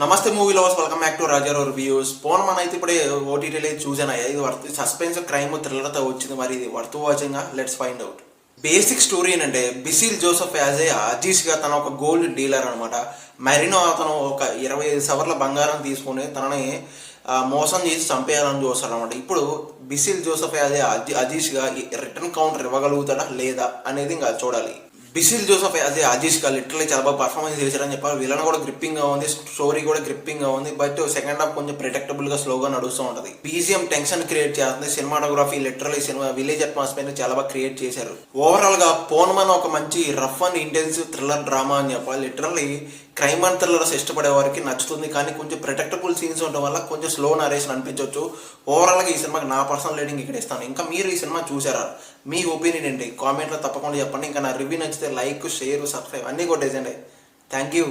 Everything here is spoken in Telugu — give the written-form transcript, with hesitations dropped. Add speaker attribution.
Speaker 1: నమస్తే movie lovers, welcome back to Rajarao reviews. Phone మన అయితే ఇప్పుడే ఓటీటీలో చూసాను. ఇది వర్త్ సస్పెన్స్ క్రైమ్ థ్రిల్లర్తో వచ్చింది. మరి ఇది worth watching? Let's find out. Basic story ఏంటంటే, బిసిల్ జోసెఫ్ యాజ్ ఏ అజీష్గా తన ఒక గోల్డ్ డీలర్ అనమాట. మెరినో అతను ఒక 25 సవర్ల బంగారం తీసుకుని తనని మోసం చేసి చంపేయాలని చూస్తాడు అనమాట. ఇప్పుడు బిసిల్ జోసెఫ్ యాజ్ ఏ అజీష్గా రిటర్న్ కౌంటర్ ఇవ్వగలుగుతాడా లేదా అనేది ఇంకా చూడాలి. బిసిల్ జోసెఫ్ యాజ్ ఏ అజీష్గా లిటరల్లీ చాలా బాగా పర్ఫార్మెన్స్ చేశారని చెప్పాలి. విలన్ కూడా గ్రిప్పింగ్గా ఉంది, స్టోరీ కూడా గ్రిప్పింగ్గా ఉంది. బట్ సెకండ్ హాఫ్ కొంచెం ప్రిడిక్టబుల్గా స్లోగా నడుస్తూ ఉంటుంది. బీజిఎం టెన్షన్ క్రియేట్ చేస్తుంది. Cinematography literally cinema village atmosphere చాలా బాగా క్రియేట్ చేశారు. ఓవరాల్గా పోన్మన్ ఒక మంచి rough and intensive thriller drama అని చెప్పాలి. లిటరల్లీ క్రైమ్ అండ్ థ్రిల్లర్స్ ఇష్టపడే వారికి నచ్చుతుంది. కానీ కొంచెం ప్రిడిక్టబుల్ సీన్స్ ఉండడం వల్ల కొంచెం స్లో నరేషన్ అనిపించవచ్చు. ఓవరాల్గా ఈ సినిమాకి నా పర్సనల్ రేటింగ్ ఇక్కడ ఇస్తాను. ఇంకా మీరు ఈ సినిమా చూసారా? మీ ఒపీనియన్ ఏంటి? కామెంట్లో తప్పకుండా చెప్పండి. ఇంకా నా రివ్యూ నచ్చితే లైక్, షేర్, సబ్స్క్రైబ్ అన్నీ కొట్టేసండి. Thank you.